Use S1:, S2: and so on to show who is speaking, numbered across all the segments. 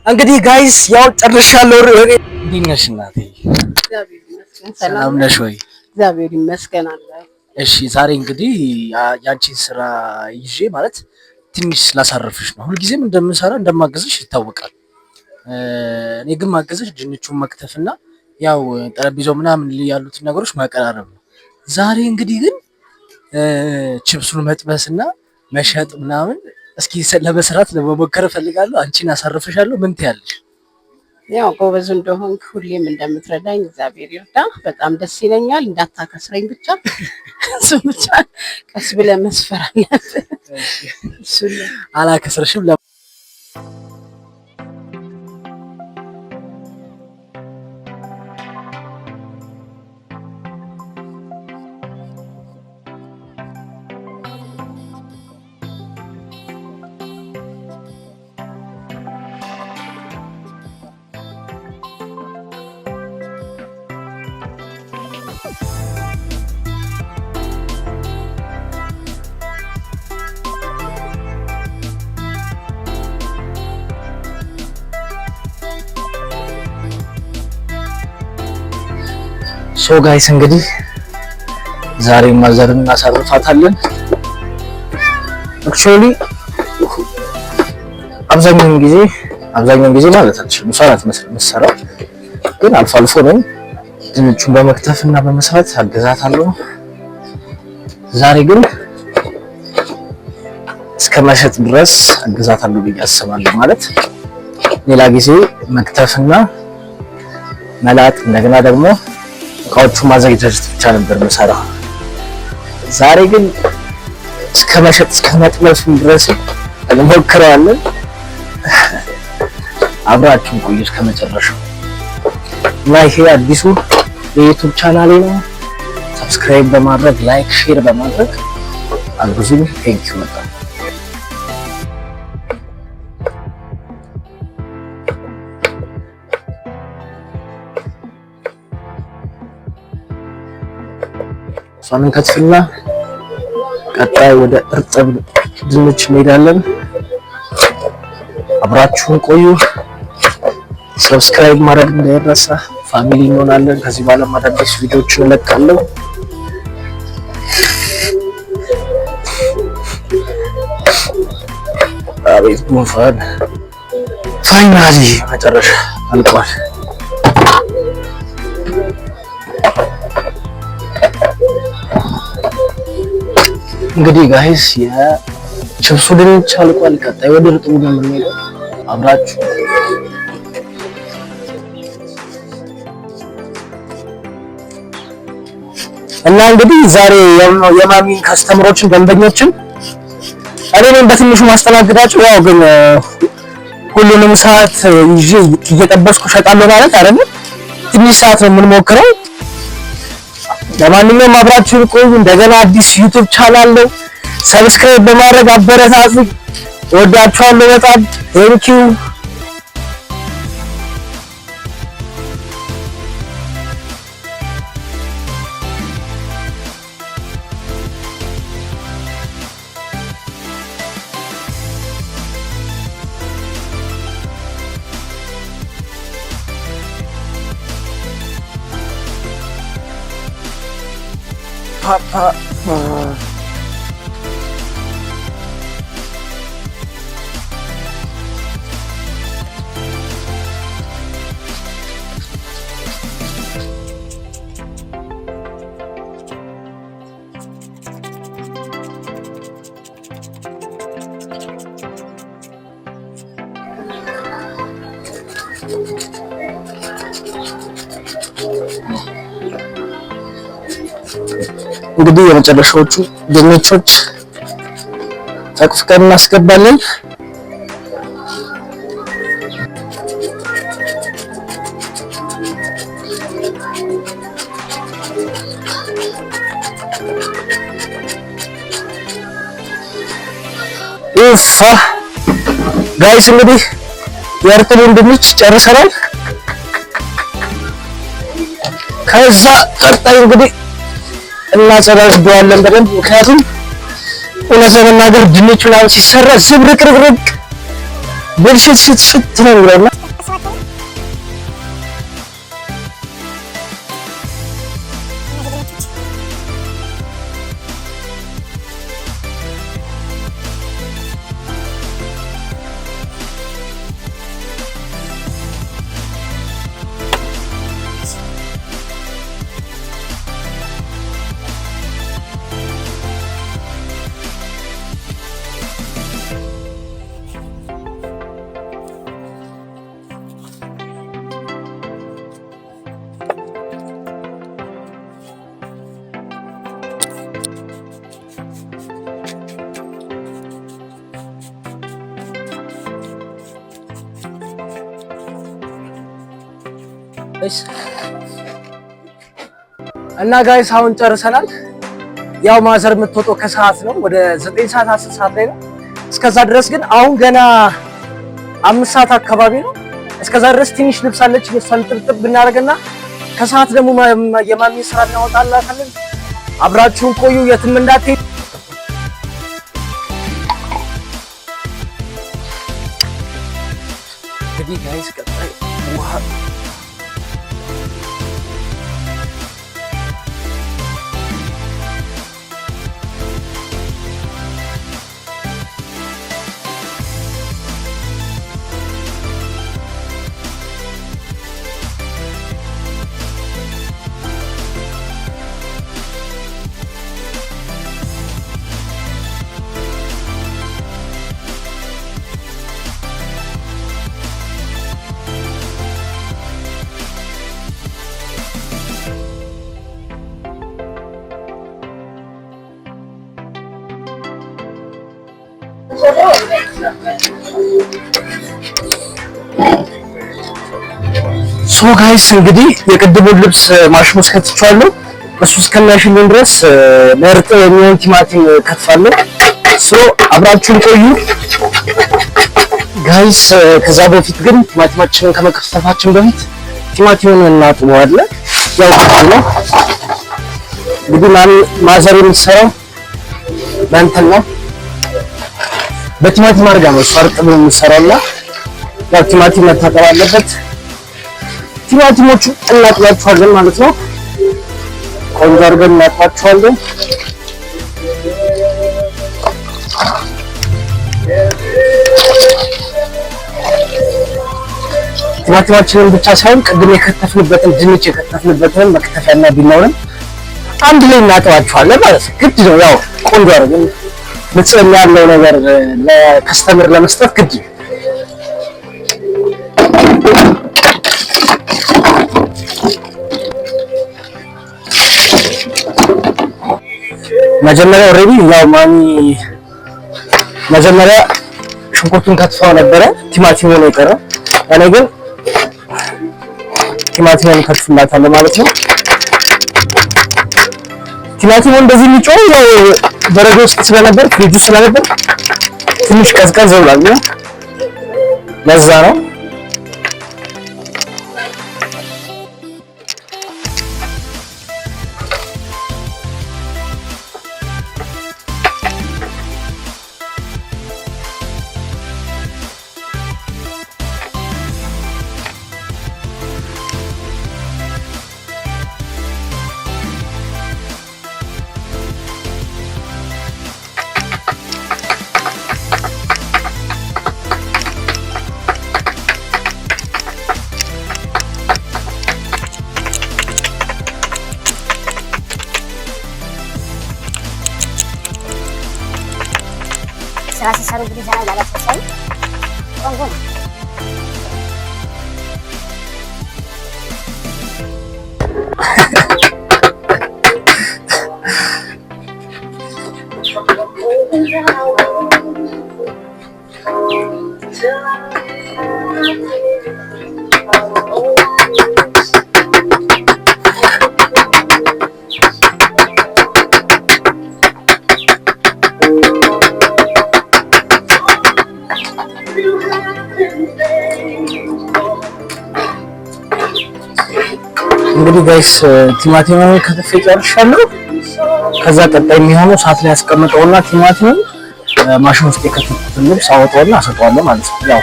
S1: እንግዲህ ጋይስ ያው ጨርሻለሁ። እንዴት ነሽ እናቴ?
S2: እግዚአብሔር ይመስገን።
S1: ሰላም ነሽ ወይ?
S2: እግዚአብሔር ይመስገን አለ።
S1: እሺ ዛሬ እንግዲህ ያንቺን ስራ ይዤ ማለት ትንሽ ላሳርፍሽ ነው። ሁልጊዜም እንደምሰራ እንደማገዝሽ ይታወቃል። እኔ ግን ማገዝሽ ድንቹን መክተፍና ያው ጠረጴዛው ምናምን ያሉትን ነገሮች ማቀራረብ ነው። ዛሬ እንግዲህ ግን ቺፕሱን መጥበስና መሸጥ ምናምን እስኪ ለመስራት ለመሞከር እፈልጋለሁ። አንቺን አሳርፍሻለሁ። ምን ትያለሽ?
S2: ያው ጎበዝ እንደሆንክ ሁሌም እንደምትረዳኝ እግዚአብሔር ይርዳ። በጣም ደስ ይለኛል። እንዳታከስረኝ ብቻ እሱ ብቻ ቀስ ብለህ መስፈር አለብህ። እሱ
S1: አላከስርሽም። ሶ ጋይስ እንግዲህ ዛሬ ማዘርን እናሳርፋታለን። አክቹአሊ አብዛኛውን ጊዜ ማለት አልችልም ሰራት መስራት ግን አልፎ አልፎ ነው ድንቹን በመክተፍና በመስራት አገዛታለሁ። ዛሬ ግን እስከ መሸጥ ድረስ አገዛታለሁ ብዬ አስባለሁ። ማለት ሌላ ጊዜ መክተፍና መላጥ እንደገና ደግሞ እቃዎቹ ማዘጋጀት ብቻ ነበር የምሰራው። ዛሬ ግን እስከ መሸጥ እስከ መጥለፍ ድረስ እንሞክረዋለን። አብራችሁን ቆዩ እስከ መጨረሻው። እና ይሄ አዲሱ የዩቲዩብ ቻናሌ ነው። ሰብስክራይብ በማድረግ ላይክ፣ ሼር በማድረግ አግዙኝ። ቴንኪው በጣም ሳንን ከትፍና ቀጣይ ወደ እርጥብ ድንች እንሄዳለን። አብራችሁን ቆዩ። ሰብስክራይብ ማድረግ እንዳይረሳ። ፋሚሊ እንሆናለን። ከዚህ በኋላ አዳዲስ ቪዲዮዎችን እለቃለሁ። አቤት ጉንፋን! ፋይናሊ መጨረሻ አልቋል። እንግዲህ ጋይስ የቺፕሱ ድንች አልቋል። ቀጣይ ወደ እርጥቡ ነው የምንሄደው። አብራችሁ እና እንግዲህ ዛሬ የማሚን ካስተምሮችን ደንበኞችን እኔን በትንሹ ማስተናግዳቸው ያው ግን ሁሉንም ሰዓት ይዤ እየጠበስኩ ሸጣለሁ ማለት አይደለም። ትንሽ ሰዓት ነው የምንሞክረው። ለማንኛውም አብራችሁን ቆዩ። እንደገና አዲስ ዩቲዩብ ቻናል ነው። ሰብስክራይብ በማድረግ አበረታቱ። ወዳችኋለሁ በጣም ቴንኪው። Papa. እንግዲህ የመጨረሻዎቹ ድንቾች ተቅፍቀን እናስገባለን። ጋይስ እንግዲህ የእርጥቡን ድንች ጨርሰናል። ከዛ ቀጣይ እንግዲህ እናጸዳድዋለን በደንብ። ምክንያቱም እውነት ለመናገር ድንቹ ላይ ሲሰራ ዝብርቅርቅርቅ ብልሽት ሽት ነው የሚለውና እና ጋይስ አሁን ጨርሰናል። ያው ማዘር የምትወጣው ከሰዓት ነው፣ ወደ 9 ሰዓት 10 ሰዓት ላይ ነው። እስከዛ ድረስ ግን አሁን ገና 5 ሰዓት አካባቢ ነው። እስከዛ ድረስ ትንሽ ልብስ አለች፣ እሷን ጥብጥብ ብናደርግና ከሰዓት ደግሞ የማሚ ስራ እናወጣላታለን። አብራችሁን ቆዩ፣ የትም እንዳትሄዱ። እንግዲህ ጋይስ ቀጣይ ውሃ ሶ ጋይስ እንግዲህ የቅድሙን ልብስ ማሽን ውስጥ ከትቼዋለሁ። እሱ እስከሚያሽልኝ ድረስ ለእርጥብ የሚሆን ቲማቲም ከትፋለሁ። ሶ አብራችሁን ቆዩ ጋይስ። ከዛ በፊት ግን ቲማቲማችንን ከመከተፋችን በፊት ቲማቲሙን እናጥበዋለን። ያው ነው እንግዲህ ማዘር የሚሰራው በእንትን ነው፣ በቲማቲም አድርጋ ነው እሷ እርጥብ ነው የሚሰራውና ያው ቲማቲም መታጠብ አለበት። ቲማቲሞቹ እናጥባቸዋለን ማለት ነው። ቆንጆ አድርገን እናጥባቸዋለን። ቲማቲማችንን ብቻ ሳይሆን ቅድም የከተፍንበትን ድንች የከተፍንበትን መክተፊያና ቢላውን አንድ ላይ እናጥባቸዋለን ማለት ነው። ግድ ነው ያው ቆንጆ አድርገን ንጽህና ያለው ነገር ለከስተመር ለመስጠት ግድ ነው። መጀመሪያ ኦሬዲ ያው ማሚ መጀመሪያ ሽንኩርቱን ከትፋው ነበረ፣ ቲማቲሙ ነው የቀረው። እኔ ግን ቲማቲሙን ከትፍላታለሁ ማለት ነው። ቲማቲሙ እንደዚህ የሚጮህ ያው በረዶ ውስጥ ስለነበር ፍሪጅ ስለነበር ትንሽ ቀዝቀዝ ብሏል ነው ለዛ ነው።
S3: ስራ ሲሰሩ እንግዲህ ዘና እያላችሁ ሲሰሩ ቆንጆ ነው።
S1: እንግዲህ ጋይስ ቲማቲሙን ከትፌ ጨርሻለሁ። ከዛ ቀጣይ የሚሆነው ሰዓት ላይ ያስቀምጠውና ቲማቲሙን ማሽን ውስጥ የከተቱትን ልብስ አወጣውና አሰጠዋለሁ ማለት ነው። ያው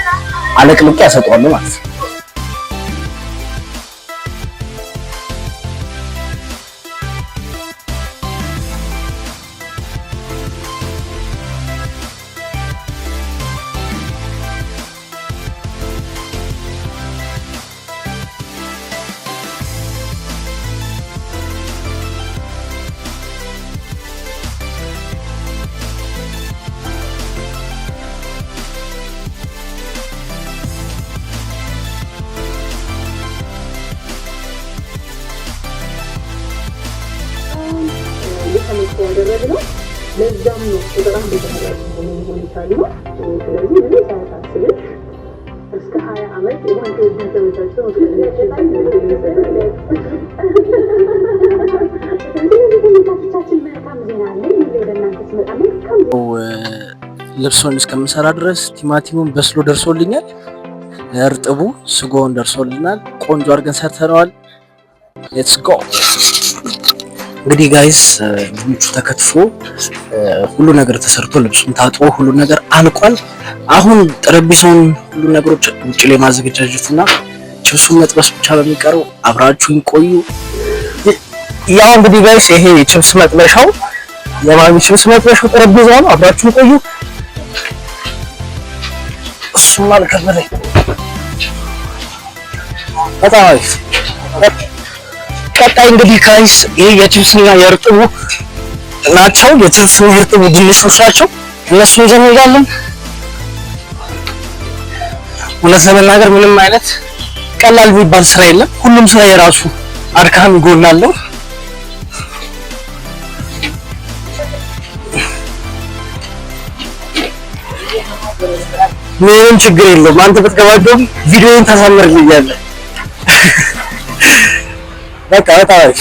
S1: አለቅልቄ ያሰጠዋለሁ ማለት ነው።
S4: ያደረግነው ለዛም ነው በጣም በተመራጭ ሆኖ ይታያል። ስለዚህ ምን ሳይታስብሽ እስከ 20 ዓመት የባንክ ዕድል ተመቻችቶ
S1: ልብሱን እስከምሰራ ድረስ ቲማቲሙን በስሎ ደርሶልኛል። እርጥቡ ስጎውን ደርሶልናል። ቆንጆ አድርገን ሰርተነዋል። ሌትስ ጎ። እንግዲህ ጋይስ ድንቹ ተከትፎ ሁሉ ነገር ተሰርቶ ልብሱን ታጥቦ ሁሉ ነገር አልቋል። አሁን ጠረጴዛውን ሁሉ ነገሮች ውጭ ላይ ማዘጋጀትና ችብሱን መጥበስ ብቻ በሚቀረው አብራችሁን ቆዩ። ያው እንግዲህ ጋይስ ይሄ ችብስ መጥበሻው የማሚ ችብስ መጥበሻው ጠረጴዛው ነው። አብራችሁን ቆዩ። እሱም አልከበደኝ በጣም አሪፍ። ቀጣይ እንግዲህ ጋይስ ይሄ የችብስና የእርጥቡ ናቸው። የችብስና የእርጥቡ ድንቾች ናቸው። እነሱን እንጀምራለን። እውነት ለመናገር ምንም አይነት ቀላል የሚባል ስራ የለም። ሁሉም ስራ የራሱ አድካሚ ጎን አለው። ምንም ችግር የለውም። አንተ ብትገባደም ቪዲዮውን ታሳምርልኛለህ። በቃ በጣም አሪፍ።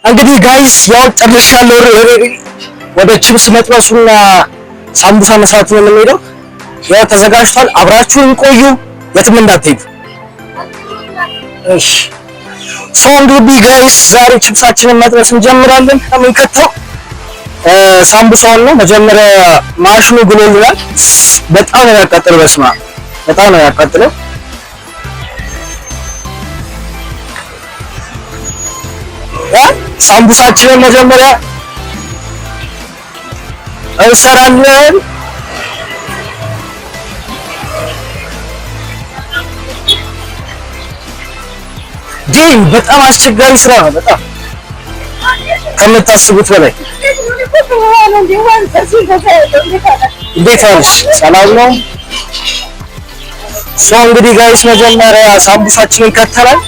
S1: እንግዲህ ጋይስ ያው ጨርሻለሁ። ወደ ችብስ መጥበሱና ሳምቡሳ መስራት ነው የምንሄደው። ያው ተዘጋጅቷል። አብራችሁን ቆዩ፣ የትም እንዳትሄዱ። እሺ ሶ እንግዲህ ጋይስ ዛሬ ችብሳችንን መጥበስ እንጀምራለን። የምንከተው ሳምቡሳውን ነው። መጀመሪያ ማሽኑ ግሎልናል። በጣም ነው ያቃጥለው። በስማ በጣም ነው ያቃጥለው። ሳምቡሳችንን መጀመሪያ እንሰራለን። ዲን በጣም አስቸጋሪ ስራ ነው። በጣም ከምታስቡት በላይ። እንዴት ዋልሽ? ሰላም ነው? ሶ እንግዲህ ጋይስ መጀመሪያ ሳምቡሳችንን ከተናል።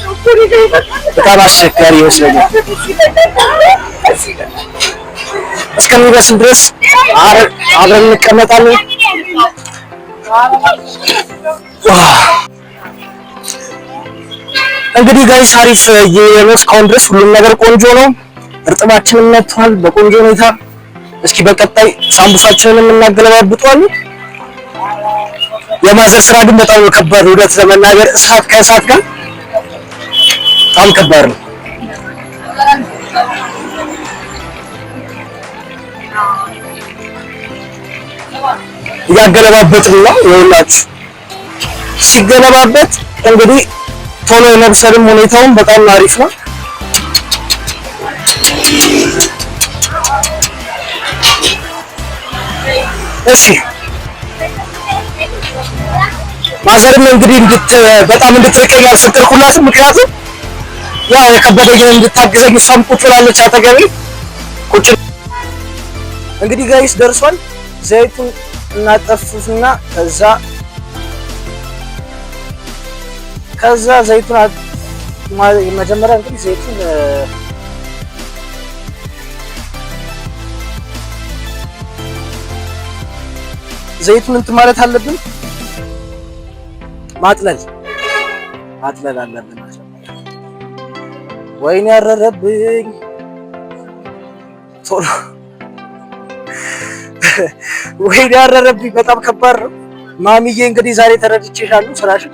S1: በጣም አስቸጋሪ ይመስለኛል። እስከሚበስል ድረስ አብረን እንቀመጣለን። እንግዲህ ጋይስ አሪፍ እስካሁን ድረስ ሁሉም ነገር ቆንጆ ነው። እርጥባችንን መጥቷል በቆንጆ ሁኔታ። እስኪ በቀጣይ ሳምቡሳችንን እናገለባብጠዋለን። የማዘር ስራ ግን በጣም ከባድ ነው። እውነት ለመናገር እሳት ከእሳት ጋር በጣም ከባድ ነው። እያገለባበጥን ነው። ይኸውላችሁ ሲገለባበጥ እንግዲህ ቶሎ የመብሰልም ሁኔታውን በጣም አሪፍ ነው። እሺ ማዘርም እንግዲህ በጣም እንድትርቀኝ አልፈቀድኩላትም። ምክንያቱም ያው የከበደኝን እንድታግዘኝ እሷም ቁጭ ብላለች አጠገቤ ቁጭ። እንግዲህ ጋይስ ደርሷል። ዘይቱን እናጠፍሱና ከዛ ዘይቱን መጀመሪያ እንግዲህ ዘይቱን እንትን ማለት አለብን፣ ማጥለል አለብን። ወይኔ ያረረብኝ ቶሎ ወይ ያረረብኝ በጣም ከባድ ነው። ማሚዬ እንግዲህ ዛሬ ተረድቼሻለሁ ስራሽ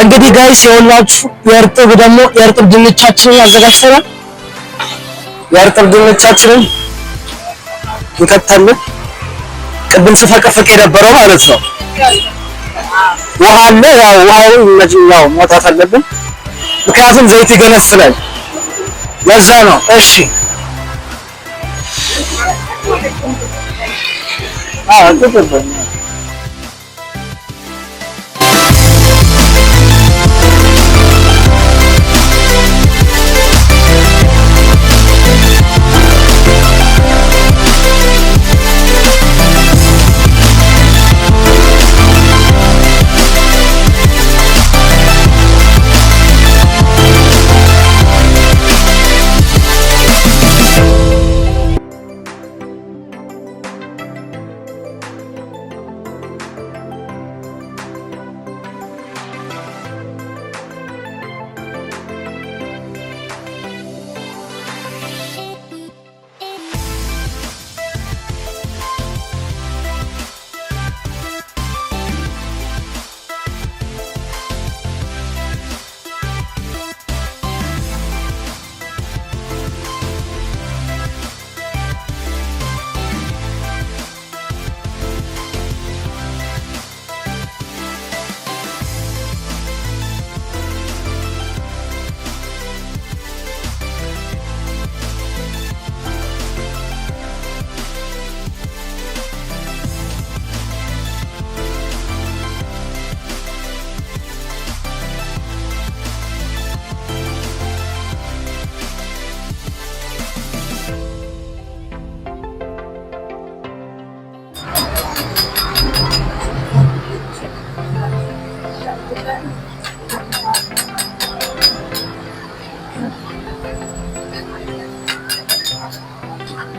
S1: እንግዲህ ጋይስ የሁላችሁ የእርጥብ ድንቻችንን አዘጋጅተናል። የእርጥብ ድንቻችንን እንከታለን። ቅድም ስፈቀፍቅ የነበረው ማለት ነው። ውሃ አለ። ያው ውሃው መውጣት አለብን፣ ምክንያቱም ዘይት ይገነፍላል። ለዛ ነው። እሺ ተቀበል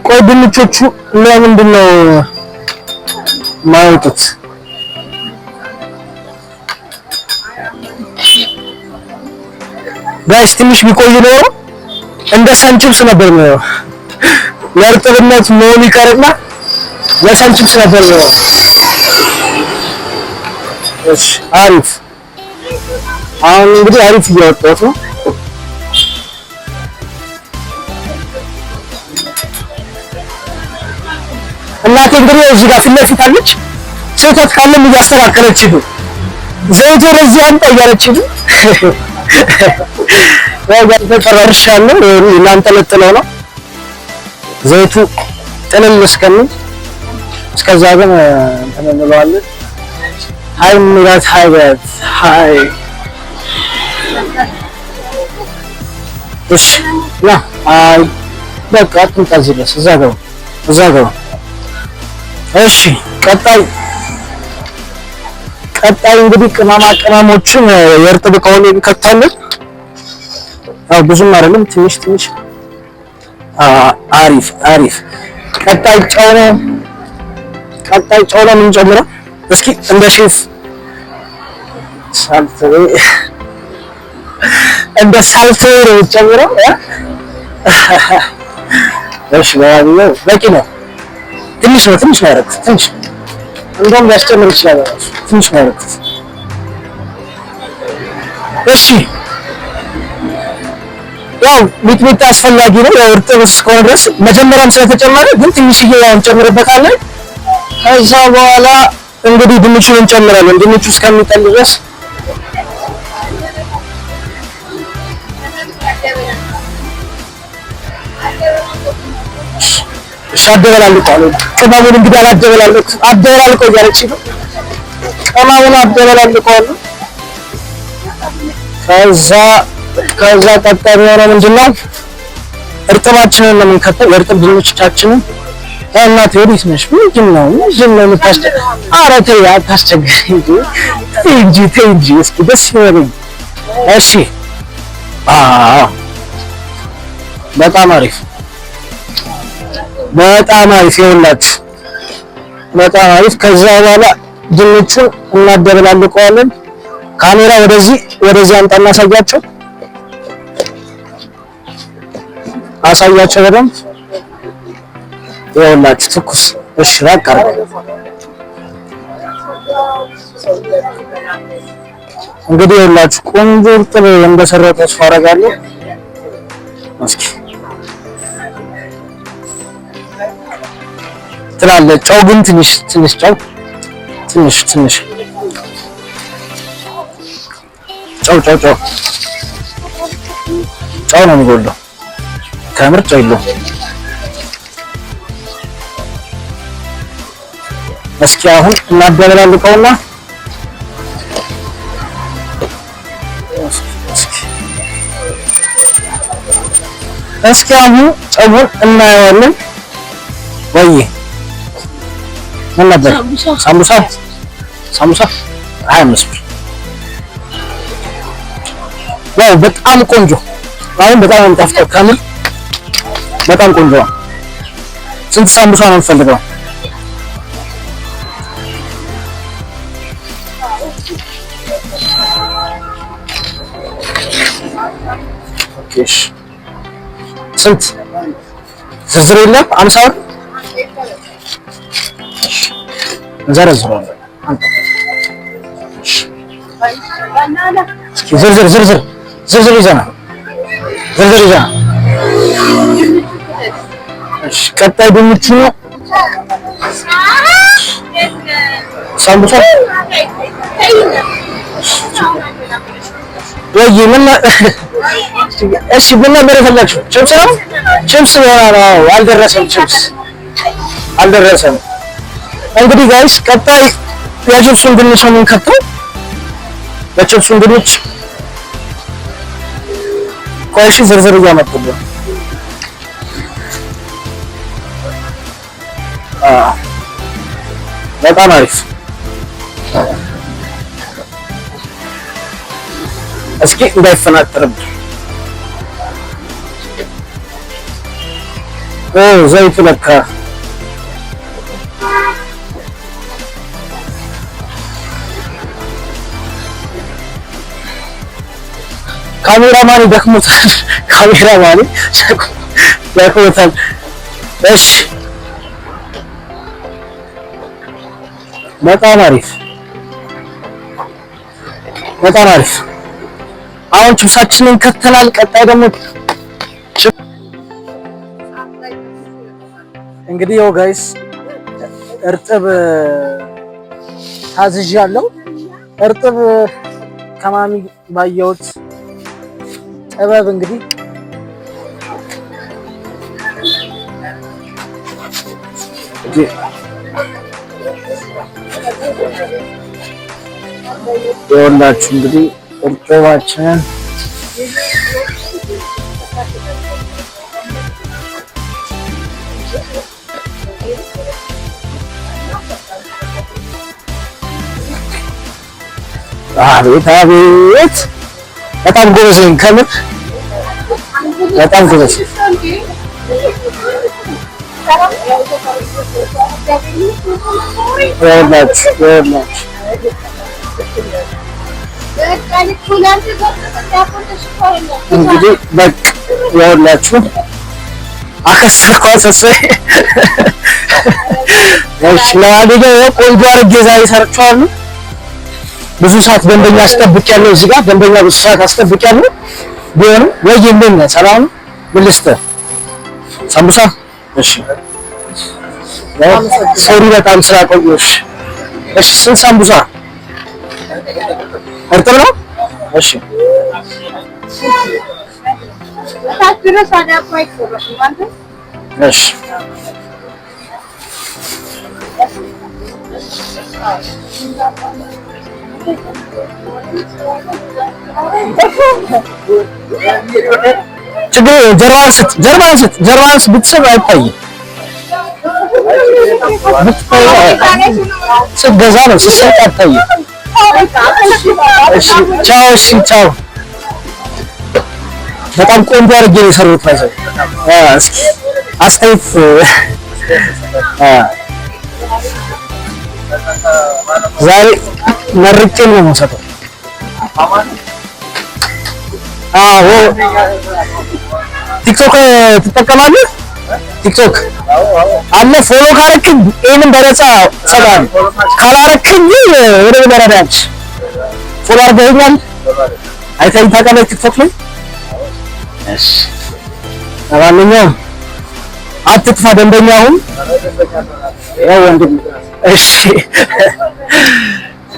S1: ቆይ ድንቾቹ ለምንድን ነው የማይወጡት? ጋይስ ትንሽ ቢቆይ ነው እንደ ሰንችብስ ነበር ነው ለእርጥብነት መሆን ይቀርና ለሰንችብስ ነበር ነው። እሺ አሪፍ። አሁን እንግዲህ አሪፍ እያወጣሁት ነው። እናቴ እንግዲህ እዚህ ጋር ፊት ለፊት አለች። ስህተት ካለም እያስተካከለች ነው። ዘይቱ ወደዚህ አምጣ እያለች ነው። ተቀራርሻለሁ። ላንጠለጥለው ነው ዘይቱ ጥልል እስከሚል። እስከዛ ግን እንትን እንለዋለን። ሃይ ሙላት ሃይ እሺ ያ በቃ አትምጣ እዚህ ድረስ እዛ ጋር እሺ ቀጣይ እንግዲህ ቅመማ ቅመሞችን የእርጥብ እቃውን እንከታለን። አው ብዙም አይደለም ትንሽ ትንሽ አሪፍ አሪፍ። ቀጣይ ጨው ነው የምንጨምረው። እስኪ እንደ ሼፍ እንደ ሳልት ነው የምንጨምረው። እሺ በቂ ነው። ትንሽ ነው ያደረኩት። ትንሽ እንደውም ሊያስጨምር ይችላል። ትንሽ ነው ያደረኩት። እሺ ያው ሚጥሚጣ አስፈላጊ ነው። ያው እርጥብ እስከሆነ ድረስ መጀመሪያም ስለተጨመረ ግን ትንሽዬ ያው እንጨምርበታለን። ከዛ በኋላ እንግዲህ ድንቹን እንጨምራለን። ድንቹ እስከሚጠል ድረስ አደበላልቀዋለሁ። ቅመሙን እንግዲህ አደበላልቀው እያለች ነው። ቅመሙን አደበላልቀዋለሁ። ከዛ ቀጣይ የሚሆነው ምንድነው? እርጥባችንን ነው የምንከተው። የእርጥብ ድንቾቻችንን እናቴ ወዲህ ነሽ ምንድነው የምታስቸግረኝ? ኧረ ተይ አታስቸግረኝ ተይ እንጂ እስኪ ደስ ይበለኝ። እሺ በጣም አሪፍ ይኸውላችሁ፣ በጣም አሪፍ። ከዛ በኋላ ድንቹን እናደበላልቀዋለን። ካሜራ ወደዚህ አምጣና አሳያቸው በደንብ ይኸውላችሁ፣ ትኩስ። እሺ በቃ እንግዲህ ይኸውላችሁ ቆንጆ እርጥብ እንደሰራው ተስፋ አደርጋለሁ። እስኪ ትላለ ጨው ግን ትንሽ ጨው ትንሽ ጨው ነው የሚጎለው። ከምር ጨው የለውም። እስኪ አሁን እናደበላልቀውና እስኪ አሁን ጨውን እናየዋለን። ወይ ምን ነበር? ሳምቡሳ 25 ብር። ዋው በጣም ቆንጆ። አሁን በጣም የሚጣፍጠው ከምር በጣም ቆንጆ ነው። ስንት ሳምቡሳ ነው የምትፈልገው? ኦኬሽ ስንት ዝርዝር የለም? 50 ብር እንዘረዝረዋለን። እስኪ ዝርዝር ይዘና እሺ ቀጣይ ድንቹ ነው። ሳምቡሳ ወይ ምን እሺ ምን ነበር የፈለግሽው? ቺፕስ ነው? ቺፕስ ነው። አልደረሰም። ቺፕስ አልደረሰም። እንግዲህ ጋይስ ቀጣይ የቺፕሱን ድንች ነው የምንከተው። የቺፕሱን ድንች ቆይሽ ዝርዝር እያመጡልን በጣም አሪፍ። እስኪ እንዳይፈናጠርብን ዘይቱ ለካ ካሜራማን ደክሞታል። እሺ በጣም አሪፍ። አሁን ቺፕሳችንን ከተናል። ቀጣይ ደግሞ እንግዲህ ያው ጋይስ እርጥብ ታዝዣለሁ። እርጥብ ከማሚ ባየሁት ጥበብ እንግዲህ ይኸውላችሁ እንግዲህ እርጥባችንን አቤት በጣም ጎበዝ ነኝ ከምር። በጣም ጎበዝ። እንግዲህ በቃ ይኸውላችሁ አከሰርኳት ተስፋዬ። እሺ ለማንኛውም ቆንጆ አድርጌ ዛሬ ሰርቼዋለሁ። ብዙ ሰዓት ደንበኛ አስጠብቂያለሁ። እዚህ ጋር ደንበኛ ብዙ ሰዓት አስጠብቂያለሁ። ቢሆንም ወይ እንደምን ሰላም ምን ልስጥህ? ሳምቡሳ። እሺ ሶሪ በጣም ስላቆየሁሽ። እሺ ስንት ሳምቡሳ? እርጥብ ነው? እሺ እሺ ችግር ጀርባን ስት ብትስብ አይታይም። ስትገዛ ነው ስትሰጥ አይታይም። እሺ ቻው። እሺ ቻው። በጣም ቆንጆ አድርጌ ነው የሰሩት። እስኪ አስተያየት ዛሬ መርቄ ነው የምሰጠው። አዎ ቲክቶክ ትጠቀማለህ? ቲክቶክ አለ። ፎሎ ካረክኝ ይሄንን በነፃ እሰጥሃለሁ። ካላረክኝ ወደ በረዳች ፎሎ አድርገኸኛል? አይተኸኝ ታውቃለህ ቲክቶክ ላይ? እሺ ለማንኛውም አትጥፋ ደንበኛ አሁን ያው ወንድም። እሺ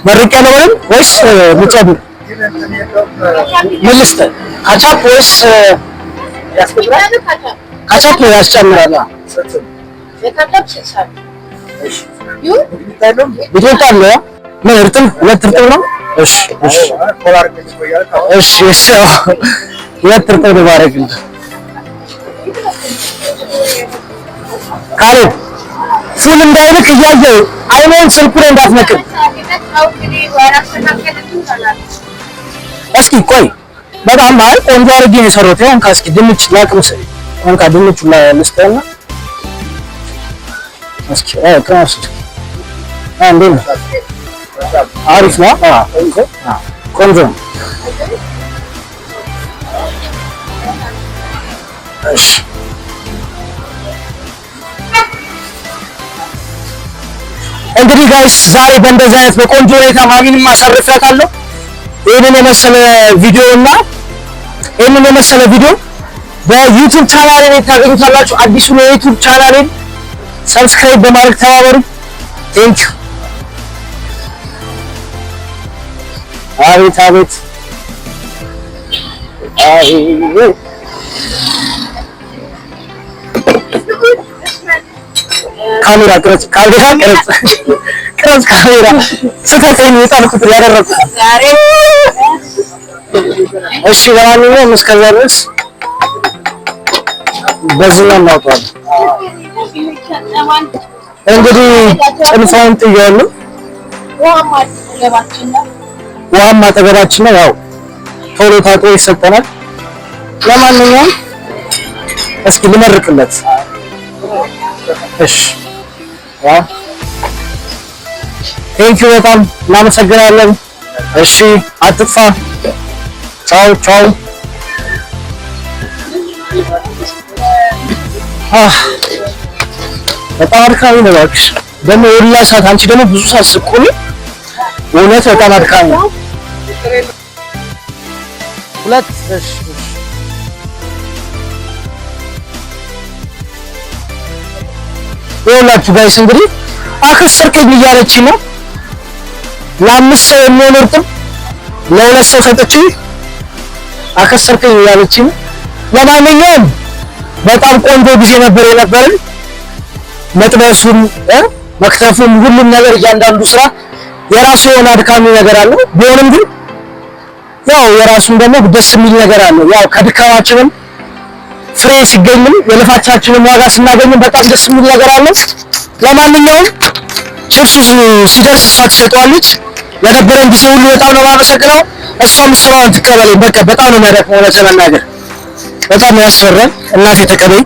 S1: መርቄያለሁ በለን ወይስ ልጨዱ? ምን ልስጥህ? ካቻፕ ወይስ ያስጨምራል? ካቻፕ ያስጨምራል። ይቶታል ነው ምን እርጥብ? ሁለት እርጥብ ነው። እሺ እሺ እሺ እሺ ሁለት እርጥብ ነው ባረግልህ። ካሌብ ፉል እንዳይልክ እያየሁ አይኔን ስልኩ ላይ እንዳትነቅል። እስኪ ቆይ በጣም ማለት ቆንጆ አድርጌ ነው የሰራሁት። አሁን እስኪ ድንች ላቅምስ። አሁን ድንቹን ልስጠውና እስኪ ቅመስ። እንዴት ነው? አሪፍ ነው። ቆንጆ ነው። እሺ እንግዲህ ጋይስ ዛሬ በእንደዚህ አይነት በቆንጆ ሁኔታ ማሚንም አሳርፊያታለሁ። ይሄንን የመሰለ ቪዲዮ በዩቲዩብ ቻናሌ ላይ ታገኙታላችሁ። አዲሱ የዩቲዩብ ቻናሌን ሰብስክራይብ በማድረግ ተባበሩ። ቴንክ ዩ። አቤት አቤት አቤት ካሜራ ቅረጽ ካሜራ ስተተኝ የጣልኩት ያደረኩት ዛሬ። እሺ ለማንኛውም እስከዛ ድረስ በዚህ ነው እናውጣለን። እንግዲህ ጭልፋውን ጥያለሁ። ውሃም አጠገባችን ነው። ያው ቶሎ ታጥቦ ይሰጠናል። ለማንኛውም እስኪ ልመርቅለት። እሺ ቴንኪው በጣም እናመሰግናለን። እሺ አትጥፋ። ቻው ቻው። በጣም አድካሚ ነው እባክሽ። ደግሞ የሁላ ሰዓት አንቺ ደግሞ ብዙ ሰዓት ስትቆሚ እውነት በጣም አድካሚ ነው። ሁለት እሺ ይኸውላችሁ ጋይስ እንግዲህ አከሰርከኝ እያለችኝ ነው። ለአምስት ሰው የሚሆን እርጥብ ለሁለት ሰው ሰጥቼ አከሰርከኝ እያለችኝ ነው። ለማንኛውም በጣም ቆንጆ ጊዜ ነበር የነበረን። መጥበሱም መክተፉም ሁሉም ነገር እያንዳንዱ ስራ የራሱ የሆነ አድካሚ ነገር አለው። ቢሆንም ግን ያው የራሱም ደግሞ ደስ የሚል ነገር አለው። ያው ከድካማችንም ፍሬ ሲገኝም የልፋታችንን ዋጋ ስናገኝም በጣም ደስ የሚል ነገር አለ። ለማንኛውም ችፕሱ ሲደርስ እሷ ትሰጠዋለች። ለነበረን ጊዜ ሁሉ በጣም ነው የማመሰግነው። እሷም ስራዋን ትቀበለኝ። በቃ በጣም ነው የሚያደክመው እውነት ለመናገር በጣም ያስፈራል። እናቴ ተቀበይ።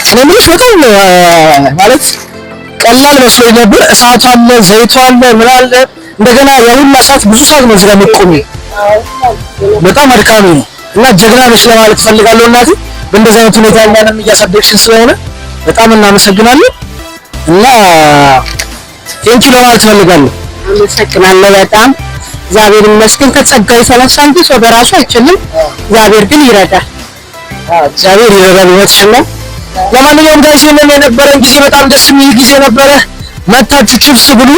S1: እኔ የምልሽ በጣም ማለት ቀላል መስሎኝ ነበር። እሳቱ አለ፣ ዘይቱ አለ፣ ምን አለ፣ እንደገና የሁላ ሰዓት ብዙ ሰዓት ነው እዚህ ጋር የምትቆሚው። በጣም አድካሚ ነው እና ጀግና ነሽ ለማለት ፈልጋለሁ እናቴ። በእንደዚህ አይነት ሁኔታ እኛንም እያሳደግሽን ስለሆነ በጣም እናመሰግናለን እና ቴንኪው ለማለት ፈልጋለሁ።
S2: አመሰግናለሁ በጣም እግዚአብሔር ይመስገን። ከጸጋው የተነሳ እንጂ ሰው በራሱ አይችልም። እግዚአብሔር ግን ይረዳል።
S1: እግዚአብሔር ይረዳል። እውነትሽን ነው። ለማንኛውም ጋይስ ይሄንን የነበረን ጊዜ በጣም ደስ የሚል ጊዜ ነበረ። መታችሁ ቺፕስ ብሉ፣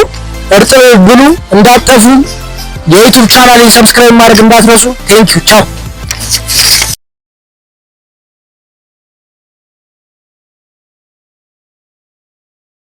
S1: እርጥብ ብሉ፣ እንዳጠፉ። የዩቲዩብ ቻናሌን ሰብስክራይብ ማድረግ እንዳትረሱ። ቴንኪው ቻው።